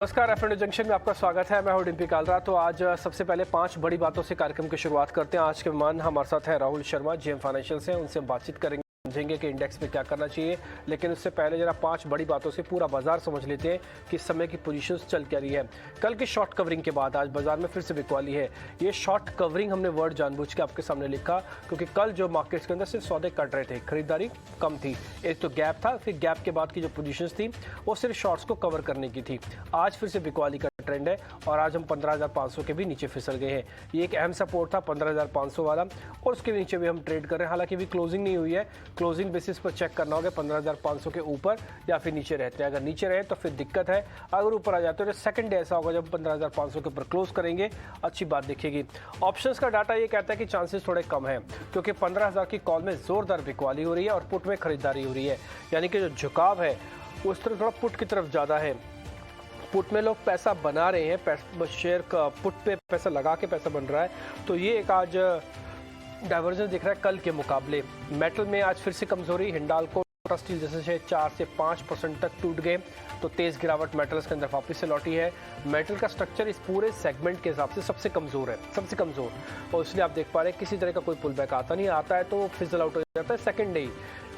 नमस्कार, F junction में आपका स्वागत है। मैं हूं डिम्पी कालरा। तो आज सबसे पहले 5 बड़ी बातों से कार्यक्रम की शुरुआत करते हैं। आज के मेहमान हमारे साथ है राहुल शर्मा, जेएम फाइनेंशियल से। उनसे हम बातचीत करेंगे, समझेंगे कि इंडेक्स में क्या करना चाहिए। लेकिन उससे पहले जरा 5 बड़ी बातों से पूरा बाजार समझ लेते हैं कि इस समय की पोजीशंस चल क्या रही है। कल की शॉर्ट कवरिंग के बाद आज बाजार में फिर से बिकवाली है। ये शॉर्ट कवरिंग हमने वर्ड जानबूझ के आपके सामने लिखा, क्योंकि कल जो मार्केट्स के अंदर सिर्फ सौदे कट रहे थे, खरीदारी कम थी। एक तो गैप था, फिर गैप के बाद की जो पोजीशंस थी वो सिर्फ शॉर्ट्स को कवर करने की थी। आज फिर से बिकवाली का ट्रेंड है और आज हम 15,500 के भी नीचे फिसल गए हैं। ये एक अहम सपोर्ट था 15,500 वाला, और उसके नीचे भी हम ट्रेड कर रहे हैं। हालांकि भी क्लोजिंग नहीं हुई है, क्लोजिंग बेसिस पर चेक करना होगा 15,500 के ऊपर या फिर नीचे रहते हैं। अगर नीचे रहे तो फिर दिक्कत है, अगर ऊपर आ जाते हैं तो सेकंड डे ऐसा होगा जब 15,500 के ऊपर क्लोज करेंगे, अच्छी बात दिखेगी। ऑप्शंस का डाटा ये कहता है कि चांसेस थोड़े कम है, क्योंकि 15,000 की कॉल में जोरदार बिकवाली हो रही है और पुट में खरीदारी हो रही है। यानी कि जो झुकाव है उस तरफ थोड़ा पुट की तरफ ज़्यादा है। पुट में लोग पैसा बना रहे हैं, शेयर का पुट पे पैसा लगा के पैसा बन रहा है। तो ये एक आज डाइवर्जेंस दिख रहा है कल के मुकाबले। मेटल में आज फिर से कमजोरी, हिंडाल्को स्टील जैसे शेयर 4 से 5% तक टूट गए, तो तेज गिरावट मेटल्स के अंदर वापस से लौटी है। मेटल का स्ट्रक्चर इस पूरे सेगमेंट के हिसाब से सबसे कमजोर है, सबसे कमजोर, और इसलिए आप देख पा रहे हैं किसी तरह का कोई पुल बैक आता नहीं, आता है तो फिजल आउट हो जाता है सेकंड डे।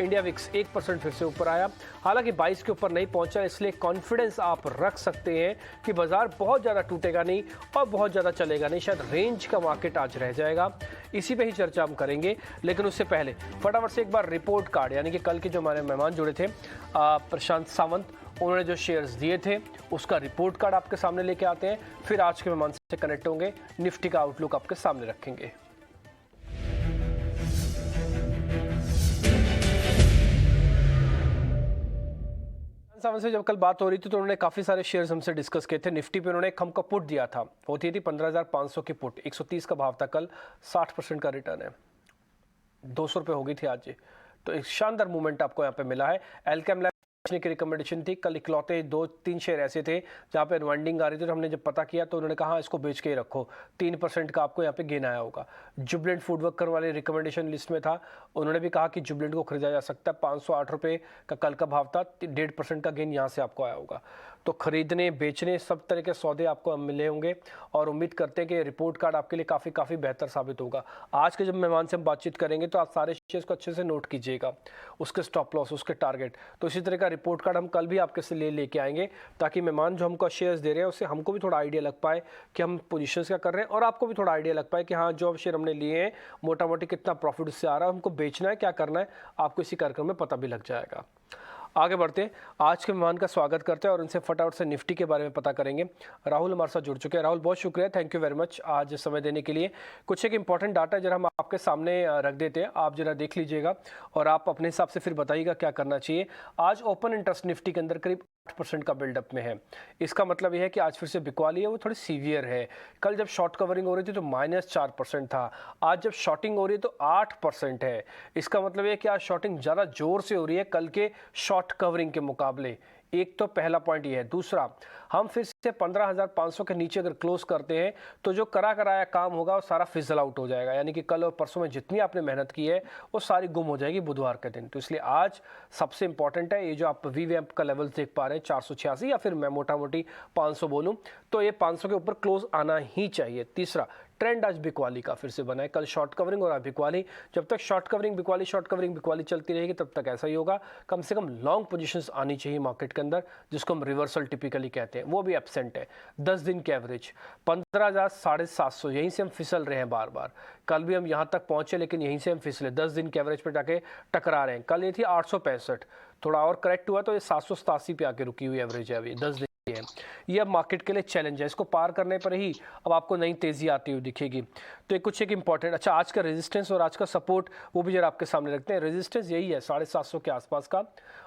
इंडिया विक्स 1% फिर से ऊपर आया, हालांकि 22 के ऊपर नहीं पहुंचा, इसलिए कॉन्फिडेंस आप रख सकते हैं कि बाजार बहुत ज़्यादा टूटेगा नहीं और बहुत ज़्यादा चलेगा नहीं। शायद रेंज का मार्केट आज रह जाएगा, इसी पे ही चर्चा हम करेंगे। लेकिन उससे पहले फटाफट से एक बार रिपोर्ट कार्ड, यानी कि कल के जो हमारे मेहमान जुड़े थे प्रशांत सावंत, उन्होंने जो शेयर्स दिए थे उसका रिपोर्ट कार्ड आपके सामने लेके आते हैं। फिर आज के मेहमान से कनेक्ट होंगे, निफ्टी का आउटलुक आपके सामने रखेंगे। से जब कल बात हो रही थी तो उन्होंने काफ़ी सारे शेयर्स हमसे डिस्कस किए थे। निफ्टी पे उन्होंने एक हमका पुट दिया था, होती थी 15,500 की पुट, 130 का भाव था कल, 60% का रिटर्न है, 200 रुपये हो गई थी आज। तो एक शानदार मूवमेंट आपको यहाँ पे मिला है। एल्केम की रिकमेंडेशन थी कल, इकलौते 2-3 शेयर ऐसे थे जहाँ पे अनवाइंडिंग आ रही थी, तो हमने जब पता किया तो उन्होंने कहा इसको बेच के ही रखो, 3% का आपको यहाँ पे गेन आया होगा। जुबलेंट फूडवर्कर वाले रिकमेंडेशन लिस्ट में था, उन्होंने भी कहा कि जुबलेंट को खरीदा जा सकता है, 508 रुपये का कल का भाव था, 1.5% का गेन यहाँ से आपको आया होगा। तो खरीदने बेचने सब तरह के सौदे आपको मिले होंगे और उम्मीद करते हैं कि रिपोर्ट कार्ड आपके लिए काफ़ी बेहतर साबित होगा। आज के जब मेहमान से हम बातचीत करेंगे तो आप सारे शेयर्स को अच्छे से नोट कीजिएगा, उसके स्टॉप लॉस, उसके टारगेट। तो इसी तरह का रिपोर्ट कार्ड हम कल भी आपके से लेके आएंगे, ताकि मेहमान जो हमको शेयर्स दे रहे हैं उससे हमको भी थोड़ा आइडिया लग पाए कि हम पोजीशंस क्या कर रहे हैं, और आपको भी थोड़ा आइडिया लग पाए कि हाँ जो शेयर हमने लिए हैं मोटा मोटी कितना प्रॉफिट उससे आ रहा है, हमको बेचना है, क्या करना है, आपको इसी कार्यक्रम में पता भी लग जाएगा। आगे बढ़ते हैं, आज के मेहमान का स्वागत करते हैं और उनसे फटाफट से निफ्टी के बारे में पता करेंगे। राहुल हमारे साथ जुड़ चुके हैं। राहुल, बहुत शुक्रिया, थैंक यू वेरी मच आज समय देने के लिए। कुछ एक इंपॉर्टेंट डाटा जरा हम आपके सामने रख देते हैं, आप जरा देख लीजिएगा और आप अपने हिसाब से फिर बताइएगा क्या करना चाहिए। आज ओपन इंटरेस्ट निफ्टी के अंदर करीब 8% का बिल्डअप में है। इसका मतलब यह है कि आज फिर से बिकवाली है वो थोड़ी सीवियर है। कल जब शॉर्ट कवरिंग हो रही थी तो -4% था, आज जब शॉर्टिंग हो रही है तो 8% है। इसका मतलब यह कि आज शॉर्टिंग ज़्यादा जोर से हो रही है कल के शॉर्ट कवरिंग के मुकाबले। एक तो पहला पॉइंट ये है। दूसरा, हम फिर से 15,500 के नीचे अगर क्लोज करते हैं तो जो करा कराया काम होगा वो सारा फिजल आउट हो जाएगा, यानी कि कल और परसों में जितनी आपने मेहनत की है वो सारी गुम हो जाएगी बुधवार के दिन। तो इसलिए आज सबसे इंपॉर्टेंट है ये जो आप वीवैप का लेवल देख पा रहे हैं 486, या फिर मैं मोटा मोटी 500 बोलूँ तो ये 500 के ऊपर क्लोज आना ही चाहिए। तीसरा, ट्रेंड आज बिकवाली का फिर से बना है, कल शॉर्ट कवरिंग और आज बिकवाली। जब तक शॉर्ट कवरिंग बिकवाली चलती रहेगी तब तक ऐसा ही होगा। कम से कम लॉन्ग पोजीशंस आनी चाहिए मार्केट के अंदर, जिसको हम रिवर्सल टिपिकली कहते हैं, वो भी एब्सेंट है। 10 दिन के एवरेज 15,750, यहीं से हम फिसल रहे हैं बार बार। कल भी हम यहाँ तक पहुंचे लेकिन यहीं से हम फिसले, 10 दिन के एवरेज पे जाके टकरा रहे हैं। कल ये थी 865, थोड़ा और करेक्ट हुआ तो ये 787 पे आके रुकी हुई एवरेज है अभी 10 दिन है। ये अब मार्केट के लिए चैलेंज है, इसको पार करने पर ही अब आपको नई तेजी आती हुई दिखेगी। तो कुछ एक इंपॉर्टेंट, अच्छा आज का रेजिस्टेंस और आज का सपोर्ट वो भी जरा आपके सामने रखते हैं। रेजिस्टेंस यही है 750 के आसपास का,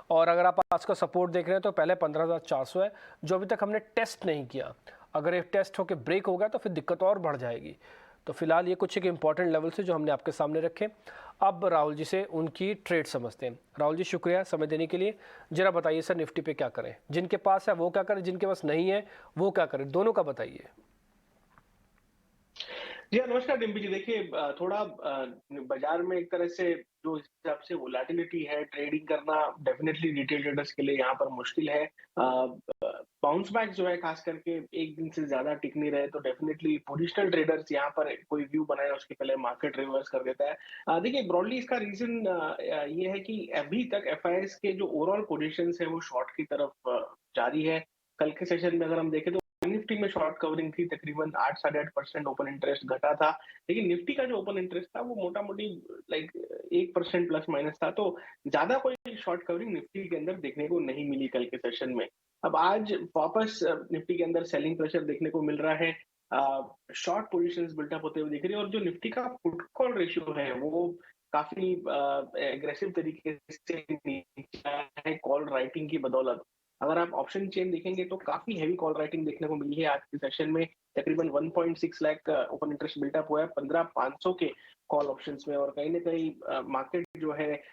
और अगर आप आज का सपोर्ट देख रहे हैं तो पहले 15,400 है जो अभी तक हमने टेस्ट नहीं किया। अगर ये टेस्ट होकर ब्रेक हो गया तो फिर दिक्कत और बढ़ जाएगी। तो फिलहाल ये कुछ एक इंपॉर्टेंट लेवल से जो हमने आपके सामने रखे। अब राहुल जी से उनकी ट्रेड समझते हैं। राहुल जी, शुक्रिया समय देने के लिए। जरा बताइए सर, निफ्टी पे क्या करें? जिनके पास है वो क्या करें, जिनके पास नहीं है वो क्या करें, दोनों का बताइए। जी हाँ, नमस्कार डिम्पी जी। देखिए थोड़ा बाज़ार में एक तरह से जो हिसाब से वोलेटिलिटी है, ट्रेडिंग करना डेफ़िनेटली रिटेल ट्रेडर्स के लिए यहाँ पर मुश्किल है। बाउंस बैक जो है ख़ास करके 1 दिन से ज़्यादा टिक नहीं रहे, तो डेफ़िनेटली पोजिशनल ट्रेडर्स यहाँ पर कोई व्यू बनाए उसके पहले मार्केट रिवर्स कर देता है। देखिए ब्रॉडली इसका रीज़न ये है कि अभी तक एफआईआईज़ के जो ओवरऑल पोज़ीशंस हैं वो शॉर्ट की तरफ जारी है। कल के सेशन में अगर हम देखें तो निफ्टी में शॉर्ट कवरिंग थी, तकरीबन 8 साढ़े 8% ओपन इंटरेस्ट घटा था। लेकिन निफ्टी का जो ओपन इंटरेस्ट था वो मोटा-मोटी लाइक 1% प्लस माइनस था, तो ज़्यादा कोई शॉर्ट कवरिंग निफ्टी के अंदर देखने को नहीं मिली कल के सेशन में। अब आज वापस निफ्टी के अंदर सेलिंग प्रेशर देखने को मिल रहा है। शॉर्ट पोज़ीशंस बिल्ट अप होते हुए दिख रही है और जो निफ्टी का पुट कॉल रेशियो है वो काफ़ी एग्रेसिव तरीके से नीचे आया है कॉल राइटिंग की बदौलत। अगर आप ऑप्शन चेन देखेंगे तो काफ़ी हेवी कॉल राइटिंग देखने को मिली है आज के सेशन में। तकरीबन 1.6 lakh open interest built up हुआ है 15,500 के कॉल ऑप्शंस में और कहीं न कहीं मार्केट जो है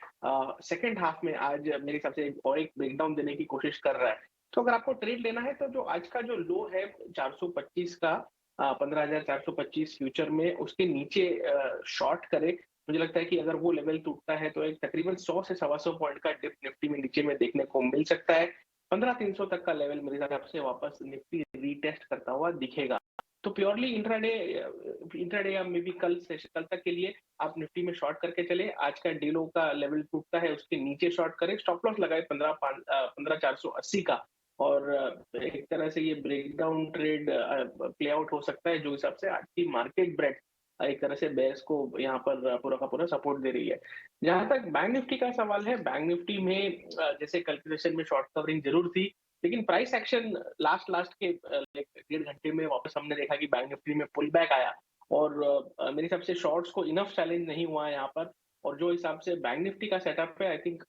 सेकंड हाफ में आज मेरे हिसाब से और एक ब्रेकडाउन देने की कोशिश कर रहा है। तो अगर आपको ट्रेड लेना है तो जो आज का जो लो है 425 का 15,425 फ्यूचर में उसके नीचे शॉर्ट करे। मुझे लगता है कि अगर वो लेवल टूटता है तो एक तकरीबन 100 से सवा 100 पॉइंट का डिप निफ्टी में नीचे में देखने को मिल सकता है। 15,300 तक का लेवल मेरे हिसाब से वापस निफ्टी रीटेस्ट करता हुआ दिखेगा। तो प्योरली इंट्राडे या मे बी कल तक के लिए आप निफ्टी में शॉर्ट करके चले। आज का डे लो का लेवल टूटता है उसके नीचे शॉर्ट करें, स्टॉप लॉस लगाए 15,480 का और एक तरह से ये ब्रेकडाउन ट्रेड प्ले आउट हो सकता है जो हिसाब से आज की मार्केट ब्रेड एक तरह से बेयर्स को यहाँ पर पूरा का पूरा सपोर्ट दे रही है। जहाँ तक बैंक निफ्टी का सवाल है, बैंक निफ्टी में जैसे कल के सेशन में शॉर्ट कवरिंग ज़रूर थी, लेकिन प्राइस एक्शन लास्ट लास्ट के लाइक डेढ़ घंटे में वापस हमने देखा कि बैंक निफ्टी में पुल बैक आया और मेरे हिसाब से शॉर्ट्स को इनफ चैलेंज नहीं हुआ है यहाँ पर और जो हिसाब से बैंक निफ्टी का सेटअप है आई थिंक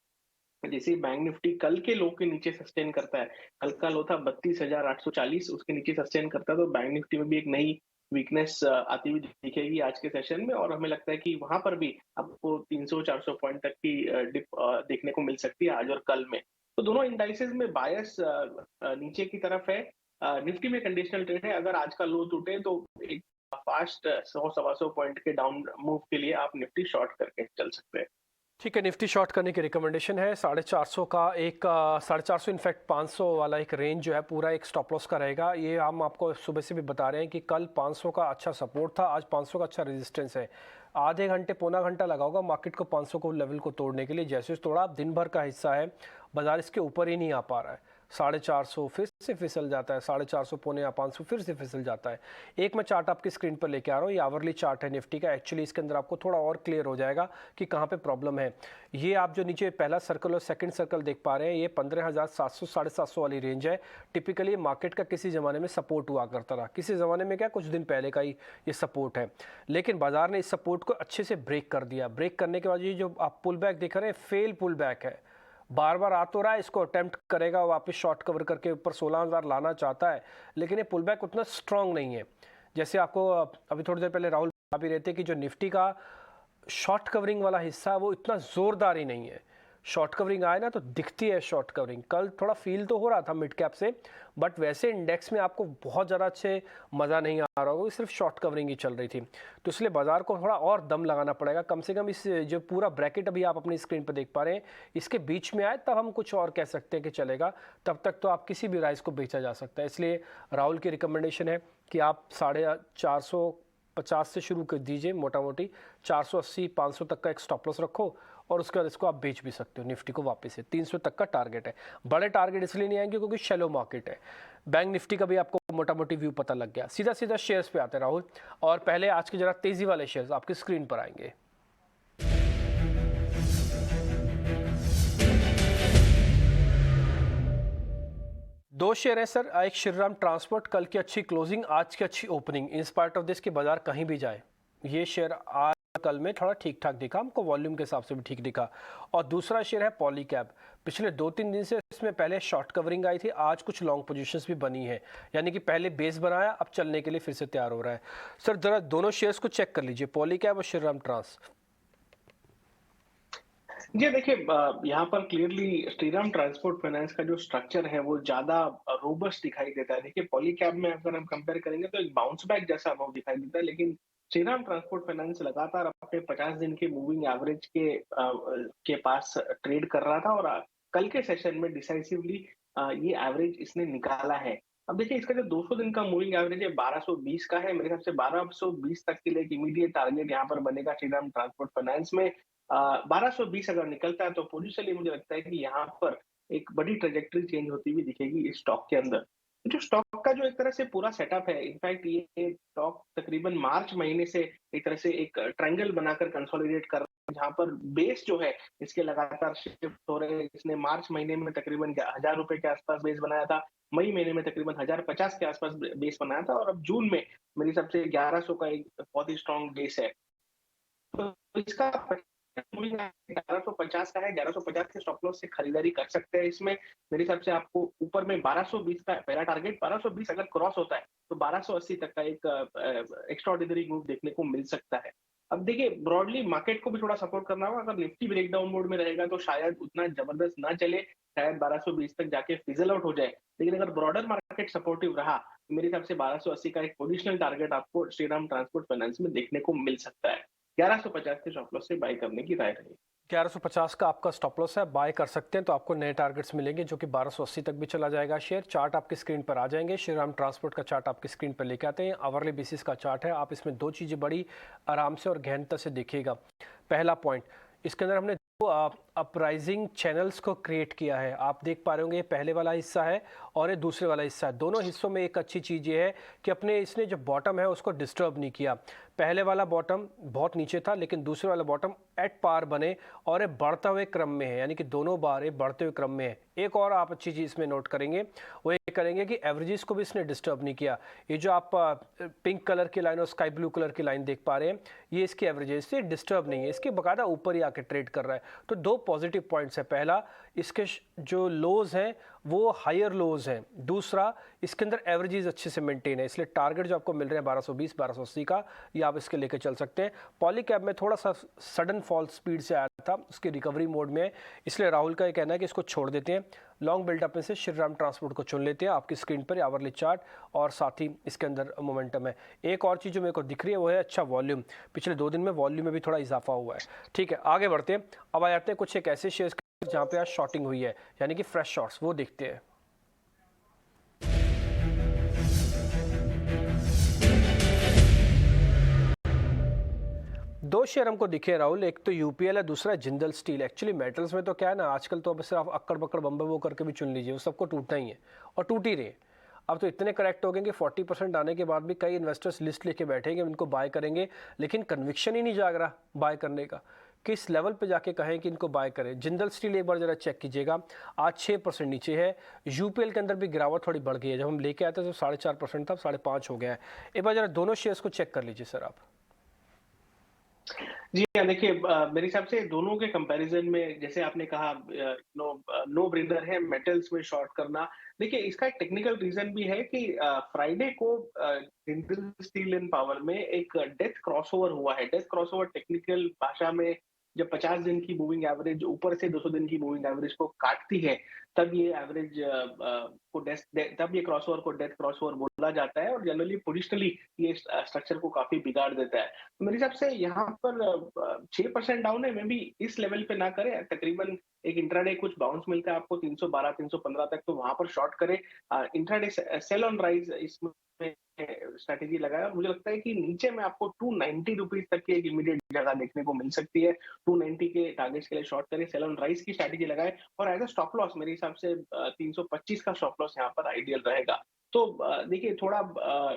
जैसे बैंक निफ्टी कल के लो के नीचे सस्टेन करता है, कल का लो था 32,840 उसके नीचे सस्टेन करता है तो बैंक निफ्टी में भी एक नई वीकनेस आती हुई दिखेगी आज के सेशन में और हमें लगता है कि वहां पर भी आपको 300-400 पॉइंट तक की डिप देखने को मिल सकती है आज और कल में। तो दोनों इंडाइसेस में बायस नीचे की तरफ है। निफ्टी में कंडीशनल ट्रेड है, अगर आज का लो टूटे तो एक फास्ट 100 सवा 100 पॉइंट के डाउन मूव के लिए आप निफ्टी शॉर्ट करके चल सकते हैं। ठीक है, निफ्टी शॉर्ट करने की रिकमेंडेशन है 450 का एक 450 इनफैक्ट 500 वाला एक रेंज जो है पूरा एक स्टॉप लॉस का रहेगा। ये हम आपको सुबह से भी बता रहे हैं कि कल 500 का अच्छा सपोर्ट था, आज 500 का अच्छा रेजिस्टेंस है। आधे घंटे पौना घंटा लगा होगा मार्केट को 500 को लेवल को तोड़ने के लिए। जैसे तोड़ा दिन भर का हिस्सा है, बाजार इसके ऊपर ही नहीं आ पा रहा है। 450 फिर से फिसल जाता है, 450 पौने या 500 फिर से फिसल जाता है। एक मैं चार्ट आपकी स्क्रीन पर लेके आ रहा हूँ, ये आवरली चार्ट है निफ्टी का। एक्चुअली इसके अंदर आपको थोड़ा और क्लियर हो जाएगा कि कहाँ पे प्रॉब्लम है। ये आप जो नीचे पहला सर्कल और सेकंड सर्कल देख पा रहे हैं, ये 15,700 750 वाली रेंज है। टिपिकली मार्केट का किसी ज़माने में सपोर्ट हुआ करता रहा, किसी ज़माने में क्या कुछ दिन पहले का ही ये सपोर्ट है। लेकिन बाजार ने इस सपोर्ट को अच्छे से ब्रेक कर दिया। ब्रेक करने के बाद ये जो आप पुल बैक देख रहे हैं, फेल पुल बैक है। बार बार आ तो रहा है, इसको अटेम्प्ट करेगा वापस शॉर्ट कवर करके ऊपर 16,000 लाना चाहता है, लेकिन ये पुल बैक उतना स्ट्रांग नहीं है। जैसे आपको अभी थोड़ी देर पहले राहुल बता भी रहते कि जो निफ्टी का शॉर्ट कवरिंग वाला हिस्सा है वो इतना जोरदार ही नहीं है। शॉर्ट कवरिंग आए ना तो दिखती है शॉर्ट कवरिंग। कल थोड़ा फील तो हो रहा था मिड कैप से, बट वैसे इंडेक्स में आपको बहुत ज़्यादा अच्छे मज़ा नहीं आ रहा होगा, सिर्फ शॉर्ट कवरिंग ही चल रही थी। तो इसलिए बाजार को थोड़ा और दम लगाना पड़ेगा। कम से कम इस जो पूरा ब्रैकेट अभी आप अपनी स्क्रीन पर देख पा रहे हैं, इसके बीच में आए तब हम कुछ और कह सकते हैं कि चलेगा। तब तक तो आप किसी भी राइस को बेचा जा सकता है। इसलिए राहुल की रिकमेंडेशन है कि आप 450 से शुरू कर दीजिए, मोटा मोटी 480 500 तक का एक स्टॉप लॉस रखो और उसके बाद इसको आप बेच भी सकते हो। निफ्टी को वापस से 300 तक का टारगेट है। बड़े टारगेट इसलिए नहीं आएंगे क्योंकि शैलो मार्केट है। बैंक निफ्टी का भी आपको मोटा मोटी व्यू पता लग गया। सीधा सीधा शेयर्स पे आते हैं राहुल, और पहले आज के जरा तेजी वाले शेयर्स आपकी स्क्रीन पर आएंगे। दो शेयर है सर, एक श्रीराम ट्रांसपोर्ट, कल की अच्छी क्लोजिंग, आज की अच्छी opening. In spite of this कि बाजार कहीं भी जाए, ये शेयर आज कल में थोड़ा ठीक ठाक दिखा हमको, वॉल्यूम के हिसाब से भी ठीक दिखा। और दूसरा शेयर है पॉलीकैब। पिछले 2-3 दिन से इसमें पहले शॉर्ट कवरिंग आई थी, आज कुछ लॉन्ग पोजीशंस भी बनी है, यानी कि पहले बेस बनाया, अब चलने के लिए फिर से तैयार हो रहा है। सर जरा दोनों शेयर्स को चेक कर लीजिए, पॉलीकैब और श्रीराम ट्रांस। जी देखिए, यहाँ पर क्लियरली श्रीराम ट्रांसपोर्ट फाइनेंस का जो स्ट्रक्चर है वो ज्यादा रोबस्ट दिखाई देता है। देखिए पॉलीकैब में अगर हम कंपेयर करेंगे तो एक बाउंस बैक जैसा अमाउंट दिखाई देता है, लेकिन श्रीराम ट्रांसपोर्ट फाइनेंस लगातार अपने 50 दिन के मूविंग एवरेज के पास ट्रेड कर रहा था, और कल के सेशन में डिसाइसिवली ये एवरेज इसने निकाला है। अब देखिए इसका जो 200 दिन का मूविंग एवरेज है 1220 का है। मेरे ख्याल से 1220 तक के लिए एक इमीडिएट टारगेट यहाँ पर बनेगा श्रीराम ट्रांसपोर्ट फाइनेंस में। 1220 अगर निकलता है तो पोजिशनली मुझे लगता है कि यहाँ पर एक बड़ी ट्रेजेक्टरी चेंज होती हुई दिखेगी इस स्टॉक के अंदर। जो स्टॉक का जो एक तरह से पूरा सेटअप है, इनफैक्ट ये स्टॉक तकरीबन मार्च महीने से एक तरह से एक ट्रायंगल बनाकर कंसोलिडेट कर रहा है, जहाँ पर बेस जो है इसके लगातार शिफ्ट हो रहे हैं। इसने मार्च महीने में तकरीबन 1000 रुपए के आसपास बेस बनाया था, मई महीने में तकरीबन 1050 के आसपास बेस बनाया था, और अब जून में मेरी सबसे 1100 का एक बहुत ही स्ट्रॉन्ग बेस है। तो इसका 1150 का है, 1150 के स्टॉप लॉस से खरीदारी कर सकते हैं इसमें। मेरे हिसाब से आपको ऊपर में 1220 का पहला टारगेट, 1220 अगर क्रॉस होता है तो 1280 तक का एक एक्स्ट्राऑर्डिनरी मूव देखने को मिल सकता है। अब देखिए ब्रॉडली मार्केट को भी थोड़ा सपोर्ट करना होगा। अगर निफ्टी ब्रेकडाउन मोड में रहेगा तो शायद उतना जबरदस्त ना चले, शायद 1220 तक जाके फिजल आउट हो जाए। लेकिन अगर ब्रॉडर मार्केट सपोर्टिव रहा तो मेरे हिसाब से 1280 का एक पोजिशनल टारगेट आपको श्रीराम ट्रांसपोर्ट फाइनेंस में देखने को मिल सकता है। 1150 के स्टॉप लॉस से बाय करने की राय रहेगी। 1150 का आपका स्टॉप लॉस है, बाय कर सकते हैं तो आपको नए टारगेट्स मिलेंगे जो कि 1280 तक भी चला जाएगा शेयर। चार्ट आपकी स्क्रीन पर आ जाएंगे, श्रीराम ट्रांसपोर्ट का चार्ट आपकी स्क्रीन पर लेके आते हैं। आवरली बेसिस का चार्ट है, आप इसमें दो चीज़ें बड़ी आराम से और गहनता से देखिएगा। पहला पॉइंट, इसके अंदर हमने दो अपराइजिंग चैनल्स को क्रिएट किया है। आप देख पा रहे होंगे ये पहले वाला हिस्सा है और ये दूसरे वाला हिस्सा है। दोनों हिस्सों में एक अच्छी चीज़ ये है कि अपने इसने जो बॉटम है उसको डिस्टर्ब नहीं किया। पहले वाला बॉटम बहुत नीचे था लेकिन दूसरे वाला बॉटम एट पार बने और ये बढ़ते हुए क्रम में है, यानी कि दोनों बार ये बढ़ते हुए क्रम में है। एक और आप अच्छी चीज़ इसमें नोट करेंगे वो ये करेंगे कि एवरेजेस को भी इसने डिस्टर्ब नहीं किया। ये जो आप पिंक कलर की लाइन और स्काई ब्लू कलर की लाइन देख पा रहे हैं, ये इसकी एवरेजेस से डिस्टर्ब नहीं है, इसके बकायदा ऊपर ही आके ट्रेड कर रहा है। तो दो पॉजिटिव पॉइंट्स है। पहला, इसके जो लोज हैं वो हायर लोज हैं। दूसरा, इसके अंदर एवरेजेस अच्छे से मेंटेन है, इसलिए टारगेट जो आपको मिल रहे हैं 1220 1280 का, ये आप इसके लेके चल सकते हैं। पॉलीकैब में थोड़ा सा सडन फॉल स्पीड से आया था, उसकी रिकवरी मोड में है, इसलिए राहुल का ये कहना है कि इसको छोड़ देते हैं। लॉन्ग बिल्डअप में से श्रीराम ट्रांसपोर्ट को चुन लेते हैं। आपकी स्क्रीन पर आवरली चार्ट और साथ ही इसके अंदर मोमेंटम है। एक और चीज़ जो मेरे को दिख रही है वो है अच्छा वॉल्यूम। पिछले 2 दिन में वॉल्यूम में भी थोड़ा इजाफा हुआ है। ठीक है, आगे बढ़ते हैं। अब आ जाते हैं कुछ एक ऐसे शेयर्स जहाँ पे आज शॉर्टिंग हुई है, यानी कि फ्रेश शॉर्ट्स, वो देखते हैं। दो शेयर हमको दिखे राहुल, एक तो यूपीएल है, दूसरा जिंदल स्टील। एक्चुअली मेटल्स में तो क्या है ना, आजकल तो अब सिर्फ अक्कड़ बक्कड़ बम्बे वो करके भी चुन लीजिए, वो सबको टूटना ही है और टूट ही रही है। अब तो इतने करेक्ट हो गए कि 40% आने के बाद भी कई इन्वेस्टर्स लिस्ट लेके बैठेंगे, इनको बाय करेंगे, लेकिन कन्विक्शन ही नहीं जाग रहा बाय करने का। किस लेवल पे जाके कहें कि इनको बाय करें। जिंदल स्टील एक बार जरा चेक कीजिएगा, आज 6% नीचे है। यूपीएल के अंदर भी गिरावट थोड़ी बढ़ गई है, जब हम लेके आए थे तो 4.5% था, 5.5 हो गया है। एक बार जरा दोनों शेयर्स को चेक कर लीजिए सर आप। जी हाँ, देखिए मेरे हिसाब से दोनों के कंपैरिजन में जैसे आपने कहा नो ब्रेनर है मेटल्स में शॉर्ट करना। देखिए इसका एक टेक्निकल रीजन भी है कि फ्राइडे को जिंदल स्टील एंड पावर में एक डेथ क्रॉसओवर हुआ है। डेथ क्रॉसओवर टेक्निकल भाषा में जब 50 दिन की मूविंग एवरेज ऊपर से 200 दिन की मूविंग एवरेज को काटती है, तब ये एवरेज को तब ये क्रॉसओवर को डेथ क्रॉसओवर बोला जाता है, और जनरली पोजिशनली ये स्ट्रक्चर को काफी बिगाड़ देता है। तो मेरे हिसाब से यहाँ पर 6% डाउन है, मे बी इस लेवल पे ना करें। तकरीबन एक इंट्राडे कुछ बाउंस मिलता है आपको 312 315 तक, तो वहां पर शॉर्ट करें। इंट्राडे सेल ऑन राइज इसमें स्ट्रेटेजी लगाए, और मुझे लगता है कि नीचे में आपको 290 रुपीज तक की एक इमीडिएट जगह देखने को मिल सकती है। 290 के टारगेट्स के लिए शॉर्ट करें, सेल ऑन राइज की स्ट्रेटेजी लगाए, और एज अ स्टॉप लॉस मेरे हिसाब से 325 का स्टॉप लॉस यहाँ पर आइडियल रहेगा। तो देखिए थोड़ा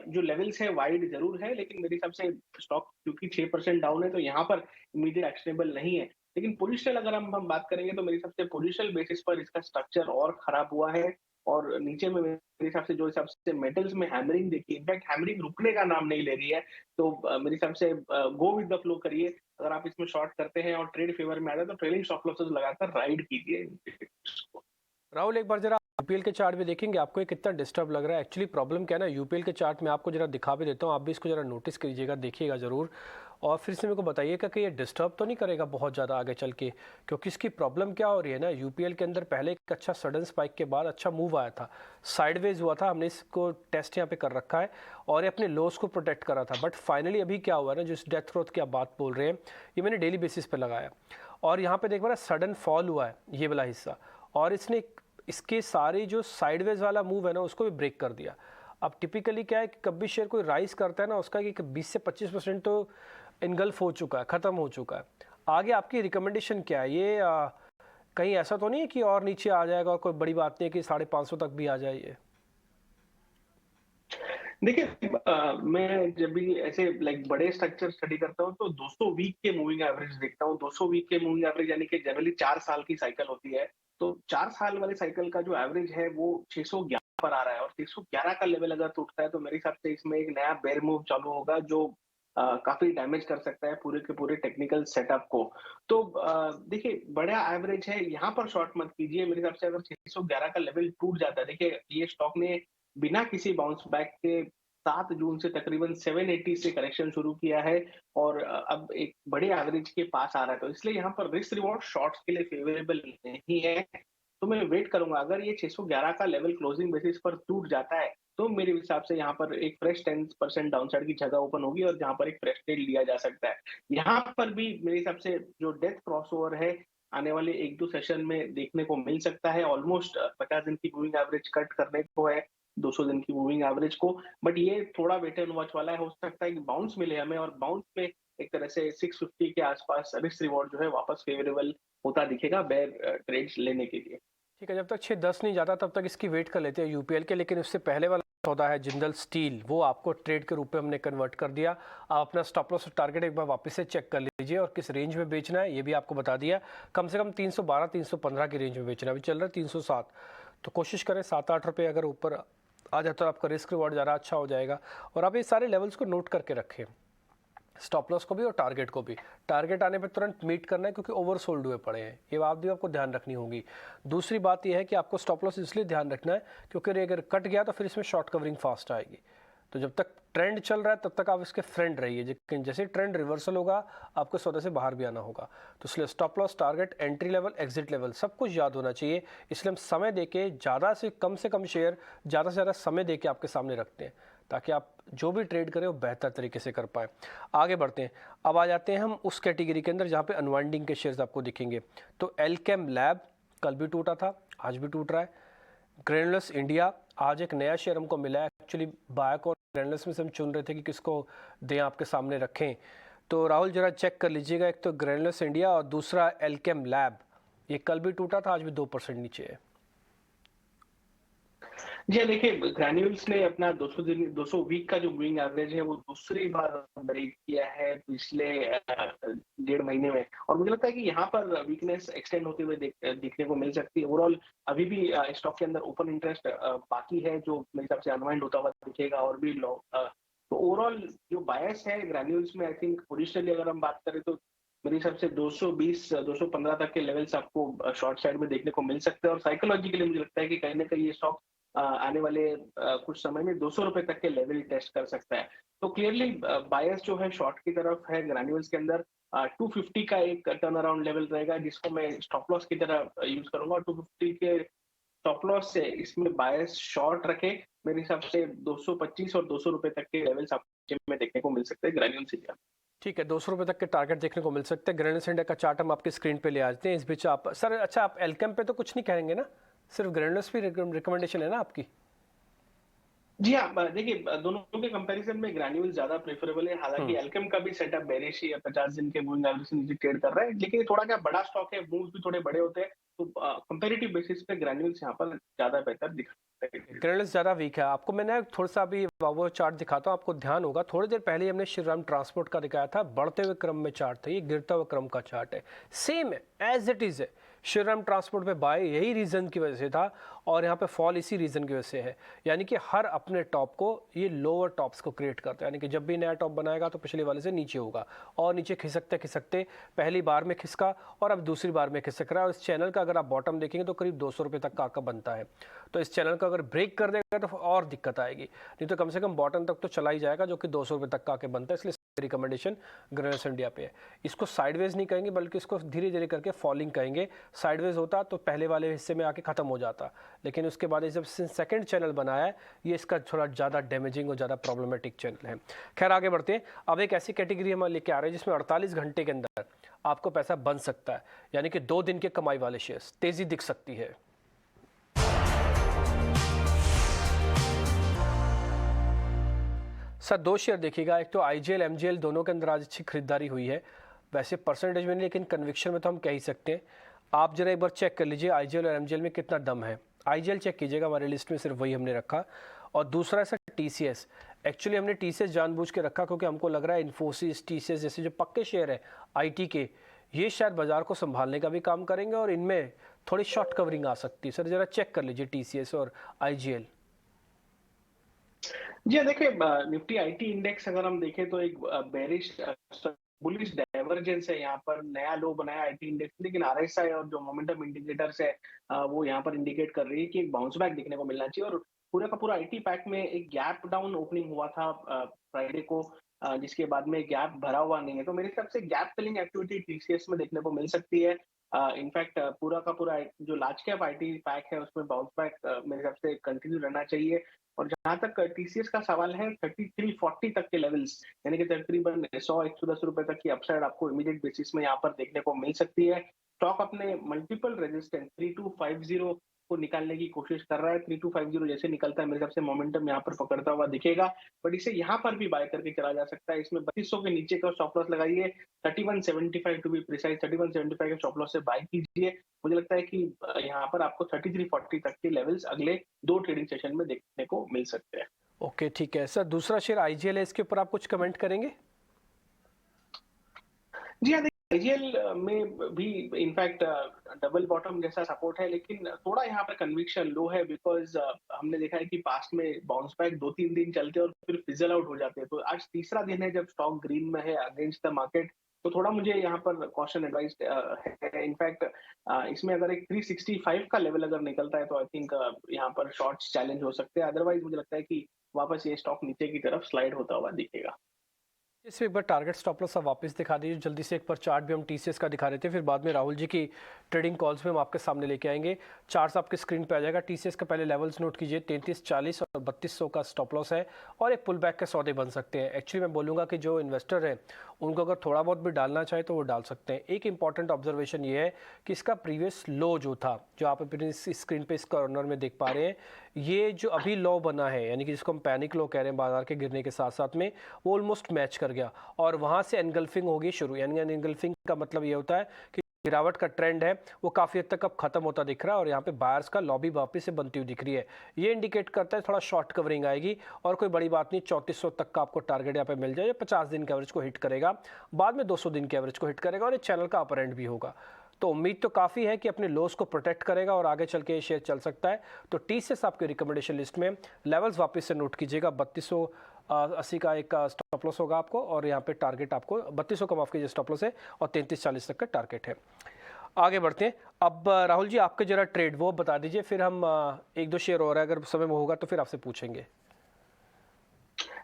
जो लेवल्स है वाइड जरूर है, लेकिन मेरे हिसाब से स्टॉक क्योंकि 6% डाउन है तो यहाँ पर इमीडिएट एक्शनेबल नहीं है। लेकिन पोजिशनल अगर हम बात करेंगे तो मेरे हिसाब से पोजिशनल बेसिस पर इसका स्ट्रक्चर और खराब हुआ है, और नीचे में मेरे हिसाब से जो हिसाब से मेटल्स में हैमरिंग देखिए, इनफैक्ट हैमरिंग रुकने का नाम नहीं ले रही है। तो मेरे हिसाब से गो विद द फ्लो करिए। अगर आप इसमें शॉर्ट करते हैं और ट्रेड फेवर में आता है तो ट्रेलिंग स्टॉप लॉसेस लगाकर राइड कीजिए। राहुल एक बार जरा यूपीएल के चार्ट भी देखेंगे, आपको ये कितना डिस्टर्ब लग रहा है। एक्चुअली प्रॉब्लम क्या है ना, यूपीएल के चार्ट में आपको जरा दिखा भी देता हूँ, आप भी इसको जरा नोटिस कीजिएगा, देखिएगा ज़रूर, और फिर से मेरे को बताइएगा कि ये डिस्टर्ब तो नहीं करेगा बहुत ज़्यादा आगे चल के, क्योंकि इसकी प्रॉब्लम क्या हो रही है ना, यूपीएल के अंदर पहले एक अच्छा सडन स्पाइक के बाद अच्छा मूव आया था, साइडवेज हुआ था, हमने इसको टेस्ट यहाँ पे कर रखा है और ये अपने लॉस को प्रोटेक्ट करा था। बट फाइनली अभी क्या हुआ है ना, जिस डेथ ग्रोथ की आप बात बोल रहे हैं, ये मैंने डेली बेसिस पे लगाया और यहाँ पे देख पा रहे सडन फॉल हुआ है ये वाला हिस्सा, और इसने इसके सारे जो साइडवेज वाला मूव है ना उसको भी ब्रेक कर दिया। अब टिपिकली क्या है कि कभी शेयर कोई राइज करता है ना, उसका कि 20 से 25% तो इनगल्फ हो चुका है, ख़त्म हो चुका है। आगे आपकी रिकमेंडेशन क्या है? ये कहीं ऐसा तो नहीं है कि और नीचे आ जाएगा और कोई बड़ी बात नहीं है कि 550 तक भी आ जाए ये? देखिए मैं जब भी ऐसे लाइक बड़े स्ट्रक्चर स्टडी करता हूँ तो 200 वीक के मूविंग एवरेज देखता हूँ। 200 वीक के मूविंग एवरेज यानी कि जनरली 4 साल की साइकिल होती है। तो 4 साल वाले साइकिल का जो एवरेज है वो 611 पर आ रहा है और 611 का लेवल अगर टूटता है तो मेरे हिसाब से इसमें एक नया बेयर मूव चालू होगा जो काफी डैमेज कर सकता है पूरे के पूरे टेक्निकल सेटअप को। तो देखिए बड़ा एवरेज है, यहाँ पर शॉर्ट मत कीजिए। मेरे हिसाब से अगर 611 का लेवल टूट जाता है, देखिए ये स्टॉक ने बिना किसी बाउंस बैक के 7 जून से तकरीबन 780 से करेक्शन शुरू किया है और अब एक बड़े एवरेज के पास आ रहा है, तो इसलिए यहाँ पर रिस्क रिवॉर्ड शॉर्ट्स के लिए फेवरेबल नहीं है। तो मैं वेट करूंगा, अगर ये 611 का लेवल क्लोजिंग बेसिस पर टूट जाता है तो मेरे हिसाब से यहाँ पर एक फ्रेश 10% डाउनसाइड की जगह ओपन होगी और जहाँ पर एक फ्रेश ट्रेड लिया जा सकता है। यहाँ पर भी मेरे हिसाब से जो डेथ क्रॉसओवर है आने वाले 1-2 सेशन में देखने को मिल सकता है। ऑलमोस्ट 50 दिन की मूविंग एवरेज कट करने को है, 200 दिन की मूविंग एवरेज को, बट ये थोड़ा वेट एंड वॉच वाला है। हो सकता है कि बाउंस मिले हमें और बाउंस में एक तरह से 650 के आसपास रिस्क रिवॉर्ड जो है वापस फेवरेबल होता दिखेगा बेयर ट्रेड्स लेने के लिए। ठीक है, जब तक 6-10 नहीं जाता तब तक इसकी वेट कर लेते हैं यूपीएल के, लेकिन उससे पहले वाला सौदा है जिंदल स्टील, वो आपको ट्रेड के रूप में हमने कन्वर्ट कर दिया। आप अपना स्टॉप लॉस और टारगेट एक बार वापस से चेक कर लीजिए और किस रेंज में बेचना है ये भी आपको बता दिया। कम से कम 312-315 की रेंज में बेचना, अभी चल रहा है 307, तो कोशिश करें 7-8 रुपये अगर ऊपर आ जाए तो आपका रिस्क रिवॉर्ड ज़्यादा अच्छा हो जाएगा। और आप ये सारे लेवल्स को नोट करके रखें, स्टॉप लॉस को भी और टारगेट को भी। टारगेट आने पर तुरंत मीट करना है क्योंकि ओवर सोल्ड हुए पड़े हैं, ये बात भी आपको ध्यान रखनी होगी। दूसरी बात यह है कि आपको स्टॉप लॉस इसलिए ध्यान रखना है क्योंकि अगर कट गया तो फिर इसमें शॉर्ट कवरिंग फास्ट आएगी। तो जब तक ट्रेंड चल रहा है तब तक आप इसके फ्रेंड रहिए, लेकिन जैसे ट्रेंड रिवर्सल होगा आपको सौदे से बाहर भी आना होगा। तो इसलिए stop loss, target, entry level, exit level सब कुछ याद होना चाहिए। इसलिए हम समय देके ज़्यादा से कम शेयर ज़्यादा से ज़्यादा समय देके आपके सामने रखते हैं ताकि आप जो भी ट्रेड करें वो बेहतर तरीके से कर पाएँ। आगे बढ़ते हैं, अब आ जाते हैं हम उस कैटेगरी के अंदर जहाँ पे अनवाइंडिंग के शेयर्स आपको दिखेंगे। तो एल्केम लैब कल भी टूटा था, आज भी टूट रहा है। ग्रेनुलस इंडिया, आज एक नया शेयर हमको मिला है। एक्चुअली बायक और ग्रेनुलस में से हम चुन रहे थे कि किसको दें, आपके सामने रखें। तो राहुल जरा चेक कर लीजिएगा, एक तो ग्रेनुलस इंडिया और दूसरा एल्केम लैब, ये कल भी टूटा था, आज भी 2% नीचे है। जी हाँ, देखिए ग्रैन्यूल्स ने अपना 200 वीक का जो मूविंग एवरेज है वो दूसरी बार ब्रेक किया है पिछले 1.5 महीने में और मुझे लगता है कि यहाँ पर वीकनेस एक्सटेंड होते हुए देखने को मिल सकती है। ओवरऑल अभी भी स्टॉक के अंदर ओपन इंटरेस्ट बाकी है जो मेरे हिसाब से अनवाइंड होता हुआ दिखेगा और भी तो ओवरऑल जो बायस है ग्रैन्यूल्स में, आई थिंक पोजिशनली अगर हम बात करें तो मेरे हिसाब से 220 215 तक के लेवल्स आपको शॉर्ट साइड में देखने को मिल सकते हैं और साइकोलॉजिकली मुझे लगता है कि कहीं ना कहीं ये स्टॉक आने वाले कुछ समय में 200 रुपए तक के लेवल टेस्ट कर सकता है। तो क्लियरली बायस जो है शॉर्ट की तरफ है ग्रैन्यूल्स के अंदर। 250 का एक टर्न अराउंड लेवल रहेगा जिसको मैं स्टॉप लॉस की तरह यूज करूंगा। 250 के स्टॉप लॉस से इसमें बायस शॉर्ट रखे, मेरे हिसाब से 225 और 200 रुपए तक के लेवल्स आपको में देखने को मिल सकते हैं ग्रैन्यूल्स इंडिया। ठीक है, 200 रुपये तक के टारगेट देखने को मिल सकते हैं। ग्रेनुलस इंडिया का चार्ट हम आपकी स्क्रीन पे ले आते हैं। इस बीच आप सर, अच्छा आप एल्केम पे तो कुछ नहीं कहेंगे ना, सिर्फ ग्रेनुलस भी रिकमेंडेशन है ना आपकी? जी हाँ, देखिए दोनों के कंपैरिजन में ग्रैन्यूल ज्यादा प्रेफरेबल है। हालांकि एल्केम का भी सेटअप बेरिश ही है, 50 दिन के मूविंग एवरेज से नीचे ट्रेड कर रहा है, लेकिन थोड़ा क्या बड़ा स्टॉक है, मूव्स भी थोड़े बड़े होते हैं, तो कंपैरेटिव बेसिस पे ग्रैन्यूल्स यहाँ पर ज्यादा बेहतर दिखता है। ग्रेनुलस ज़्यादा वीक है। आपको मैंने थोड़ा सा अभी वो चार्ट दिखाता हूँ, आपको ध्यान होगा थोड़ी देर पहले हमने श्रीराम ट्रांसपोर्ट का दिखाया था, बढ़ते हुए क्रम में चार्ट था, ये गिरता हुआ क्रम का चार्ट है, सेम है, एज इट इज़ है। श्रीराम ट्रांसपोर्ट पे बाय यही रीज़न की वजह से था और यहाँ पे फॉल इसी रीज़न की वजह से है। यानी कि हर अपने टॉप को ये लोअर टॉप्स को क्रिएट करता है, यानी कि जब भी नया टॉप बनाएगा तो पिछले वाले से नीचे होगा और नीचे खिसकते खिसकते पहली बार में खिसका और अब दूसरी बार में खिसक रहा है। और इस चैनल का अगर आप बॉटम देखेंगे तो करीब 200 रुपये तक का आका बनता है। तो इस चैनल का अगर ब्रेक कर देगा तो और दिक्कत आएगी, नहीं तो कम से कम बॉटम तक तो चला ही जाएगा, जो कि 200 रुपये तक का आके बनता है। इसलिए रिकमेंडेशन ग्रेनर्स इंडिया पे है। इसको साइडवेज नहीं कहेंगे बल्कि इसको धीरे धीरे करके फॉलिंग कहेंगे। साइडवेज होता तो पहले वाले हिस्से में आके खत्म हो जाता, लेकिन उसके बाद जब सेकंड चैनल बनाया है, ये इसका थोड़ा ज़्यादा डैमेजिंग और ज़्यादा प्रॉब्लमेटिक चैनल है। खैर आगे बढ़ते हैं। अब एक ऐसी कैटेगरी हम लेके आ रहे हैं जिसमें 48 घंटे के अंदर आपको पैसा बन सकता है, यानी कि 2 दिन के कमाई वाले शेयर्स, तेजी दिख सकती है। सर 2 शेयर देखिएगा, एक तो आईजीएल एमजीएल दोनों के अंदर आज अच्छी खरीदारी हुई है। वैसे परसेंटेज में नहीं, लेकिन कन्विक्शन में तो हम कह ही सकते हैं। आप जरा एक बार चेक कर लीजिए आईजीएल और एमजीएल में कितना दम है। आईजीएल चेक कीजिएगा, हमारे लिस्ट में सिर्फ वही हमने रखा। और दूसरा है सर टीसीएस। एक्चुअली हमने टीसीएस जानबूझ के रखा क्योंकि हमको लग रहा है इन्फोसिस, टीसीएस जैसे जो पक्के शेयर है आईटी के, ये शायद बाजार को संभालने का भी काम करेंगे और इनमें थोड़ी शॉर्ट कवरिंग आ सकती है। सर जरा चेक कर लीजिए टीसीएस और आईजीएल। जी हाँ, देखिए निफ्टी आईटी इंडेक्स अगर हम देखें तो एक बेरिश बुलिश डाइवर्जेंस है। यहाँ पर नया लो बनाया आईटी इंडेक्स, लेकिन आरएसआई और जो मोमेंटम इंडिकेटर्स है वो यहाँ पर इंडिकेट कर रही है कि एक बाउंस बैक देखने को मिलना चाहिए। और पूरा का पूरा आईटी पैक में एक गैप डाउन ओपनिंग हुआ था फ्राइडे को, जिसके बाद में गैप भरा हुआ नहीं है। तो मेरे हिसाब से गैप फिलिंग एक्टिविटी टीसीएस में देखने को मिल सकती है। इनफैक्ट पूरा का पूरा जो लार्ज कैप आईटी पैक है उसमें बाउंस बैक मेरे हिसाब से कंटिन्यू रहना चाहिए। और जहां तक टीसीएस का सवाल है, 3340 तक के लेवल्स, यानी कि तकरीबन 110 रुपए तक की अपसाइड आपको इमीडिएट बेसिस में यहाँ पर देखने को मिल सकती है। स्टॉक अपने मल्टीपल रेजिस्टेंस 3250 को निकालने की कोशिश कर रहा है। 3250 जैसे निकलता है मेरे हिसाब से मोमेंटम यहाँ पर पकड़ता हुआ दिखेगा, बट इसे यहाँ पर भी बाय करके चला जा सकता है। इसमें 3200 के नीचे का स्टॉप लॉस लगाइए, 3175 टू बी प्रिसाइज, 3175 के स्टॉप लॉस से बाय कीजिए। मुझे लगता है कि यहाँ पर आपको 3340 तक के लेवल्स अगले 2 ट्रेडिंग सेशन में देखने को मिल सकते हैं। ओके ठीक है सर, दूसरा शेयर आईजीएल है, इसके ऊपर आप कुछ कमेंट करेंगे? जी हाँ, देखिए आईजीएल में भी इनफैक्ट डबल बॉटम जैसा सपोर्ट है, लेकिन थोड़ा यहाँ पर कन्विक्शन लो है, बिकॉज हमने देखा है कि पास्ट में बाउंस बैक 2-3 दिन चलते हैं और फिर फिजल आउट हो जाते हैं। तो आज तीसरा दिन है जब स्टॉक ग्रीन में है अगेंस्ट द मार्केट, तो थोड़ा मुझे यहाँ पर कॉशन एडवाइस है। इनफैक्ट इसमें अगर एक 365 का लेवल अगर निकलता है तो आई थिंक यहाँ पर शॉर्ट्स चैलेंज हो सकते हैं। अदरवाइज मुझे लगता है कि वापस ये स्टॉक नीचे की तरफ स्लाइड होता हुआ दिखेगा। इसमें एक बार टारगेट स्टॉप लॉस आप वापस दिखा दीजिए जल्दी से। एक बार चार्ट भी हम टीसीएस का दिखा रहे थे, फिर बाद में राहुल जी की ट्रेडिंग कॉल्स में हम आपके सामने लेके आएंगे। चार्ट्स आपके स्क्रीन पे आ जाएगा। टीसीएस का पहले लेवल्स नोट कीजिए, 3340 और 3200 का स्टॉप लॉस है और एक पुल बैक के सौदे बन सकते हैं। एक्चुअली मैं बोलूँगा कि जो इन्वेस्टर है उनको अगर थोड़ा बहुत भी डालना चाहे तो वो डाल सकते हैं। एक इंपॉर्टेंट ऑब्जर्वेशन ये है कि इसका प्रीवियस लो जो था, जो आप अपनी स्क्रीन पे इस कॉर्नर में देख पा रहे हैं, ये जो अभी लो बना है, यानी कि जिसको हम पैनिक लो कह रहे हैं बाजार के गिरने के साथ साथ में, वो ऑलमोस्ट मैच कर गया और वहाँ से एनगल्फिंग होगी शुरू। यानी एनगल्फिंग का मतलब ये होता है कि गिरावट का ट्रेंड है वो काफ़ी हद तक अब खत्म होता दिख रहा है और यहाँ पे बायर्स का लॉबी वापस से बनती हुई दिख रही है। ये इंडिकेट करता है थोड़ा शॉर्ट कवरिंग आएगी और कोई बड़ी बात नहीं, 3400 तक का आपको टारगेट यहाँ पे मिल जाए। 50 दिन के एवरेज को हिट करेगा, बाद में 200 दिन के एवरेज को हिट करेगा और ये चैनल का अपर एंड भी होगा। तो उम्मीद तो काफ़ी है कि अपने लॉस को प्रोटेक्ट करेगा और आगे चल के ये शेयर चल सकता है। तो टीसीएस आपके रिकमेंडेशन लिस्ट में लेवल्स वापस से नोट कीजिएगा। 3280 का एक स्टॉप लॉस होगा आपको और यहाँ पे टारगेट आपको 3200 का माफ कीजिए स्टॉप लॉस है और 3340 तक का टारगेट है। आगे बढ़ते हैं। अब राहुल जी आपके जरा ट्रेड वो बता दीजिए, फिर हम एक दो शेयर और अगर समय में होगा तो फिर आपसे पूछेंगे।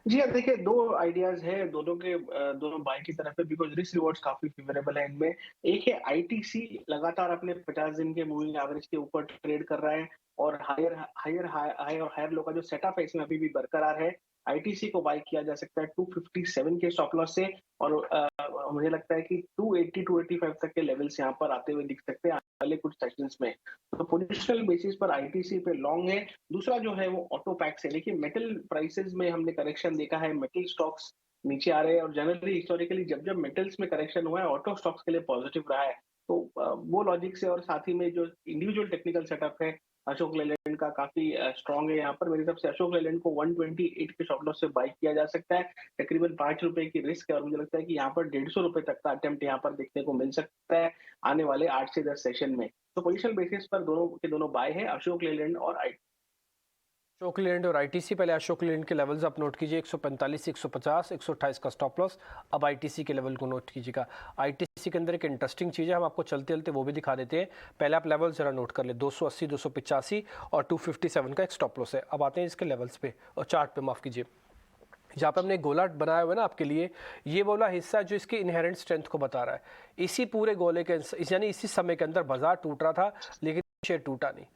जी हाँ, देखिए 2 आइडियाज है, दोनों के दोनों बाय की तरफ है, बिकॉज रिस्क रिवॉर्ड्स काफी फेवरेबल है इनमें। एक है आईटीसी, लगातार अपने 50 दिन के मूविंग एवरेज के ऊपर ट्रेड कर रहा है और हायर हायर हाई और हायर लो का जो सेटअप है इसमें अभी भी बरकरार है। आईटीसी को बाय किया जा सकता है 257 के स्टॉप लॉस से और मुझे लगता है कि 280 285 तक के लेवल्स यहाँ पर आते हुए दिख सकते हैं आने वाले कुछ सेशंस में। तो पोजिशनल बेसिस पर आईटीसी पे लॉन्ग है। दूसरा जो है वो ऑटो पैक्स है। देखिए मेटल प्राइसेस में हमने करेक्शन देखा है, मेटल स्टॉक्स नीचे आ रहे हैं और जनरली हिस्टोरिकली जब जब मेटल्स में करेक्शन हुआ है ऑटो स्टॉक्स के लिए पॉजिटिव रहा है। तो वो लॉजिक से और साथ ही में जो इंडिविजुअल टेक्निकल सेटअप है अशोक लेलैंड का काफी स्ट्रांग है। यहाँ पर मेरी तरफ से अशोक लेलैंड को 128 के स्टॉप लॉस से बाय किया जा सकता है। तकरीबन 5 रुपए की रिस्क है और मुझे लगता है कि यहाँ पर 150 रुपए तक का अटेम्प्ट यहाँ पर देखने को मिल सकता है आने वाले 8 से 10 सेशन में। तो पोजिशनल बेसिस पर दोनों के दोनों बाय है, अशोक लेलैंड और आई। अशोक लेलैंड और आईटीसी, पहले अशोक लेलैंड के लेवल्स आप नोट कीजिए 145 से 150, 128 का स्टॉप लॉस। अब आईटीसी के लेवल को नोट कीजिएगा। आईटीसी के अंदर एक इंटरेस्टिंग चीज़ है, हम आपको चलते चलते वो भी दिखा देते हैं। पहले आप लेवल जरा नोट कर ले, 280, 285 और 257 का एक स्टॉप लॉस है। अब आते हैं इसके लेवल्स पे और चार्ट पे, माफ कीजिए। जहाँ पे हमने एक गोला बनाया हुआ है ना आपके लिए, ये वाला हिस्सा जो इसकी इनहेरेंट स्ट्रेंथ को बता रहा है। इसी पूरे गोले के यानी इसी समय के अंदर बाजार टूट रहा था, लेकिन शेयर टूटा नहीं,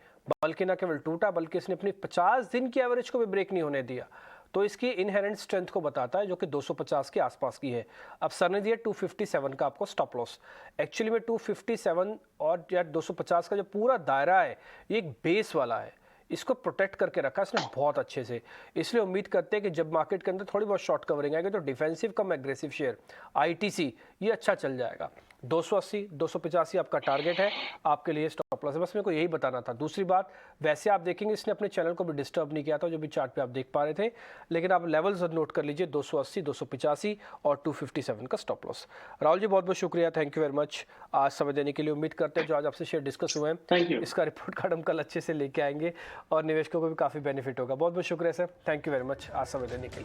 बल्कि ना केवल टूटा बल्कि इसने अपनी 50 दिन की एवरेज को भी ब्रेक नहीं होने दिया। तो इसकी इनहेरेंट स्ट्रेंथ को बताता है, जो कि 250 के आसपास की है। अब सर ने दिया 257 का आपको स्टॉप लॉस। एक्चुअली में 257 और या 250 का जो पूरा दायरा है, ये एक बेस वाला है, इसको प्रोटेक्ट करके रखा इसने बहुत अच्छे से। इसलिए उम्मीद करते हैं कि जब मार्केट के अंदर थोड़ी बहुत शॉर्ट कवरिंग आएगी तो डिफेंसिव कम एग्रेसिव शेयर आईटीसी ये अच्छा चल जाएगा। 280, 285 आपका टारगेट है, आपके लिए स्टॉप लॉस है। बस मेरे को यही बताना था। दूसरी बात, वैसे आप देखेंगे इसने अपने चैनल को भी डिस्टर्ब नहीं किया था, जो भी चार्ट पे आप देख पा रहे थे, लेकिन आप लेवल्स नोट कर लीजिए 280, 285 और 257 का स्टॉप लॉस। राहुल जी बहुत बहुत शुक्रिया, थैंक यू वेरी मच आज समय देने के लिए। उम्मीद करते हैं जो आज आपसे शेयर डिस्कस हुए थैंक हैं यू। इसका रिपोर्ट कार्ड हम कल अच्छे से लेके आएंगे और निवेशकों को भी काफ़ी बेनिफिट होगा। बहुत बहुत शुक्रिया sir, thank you very much आज समय देने के लिए।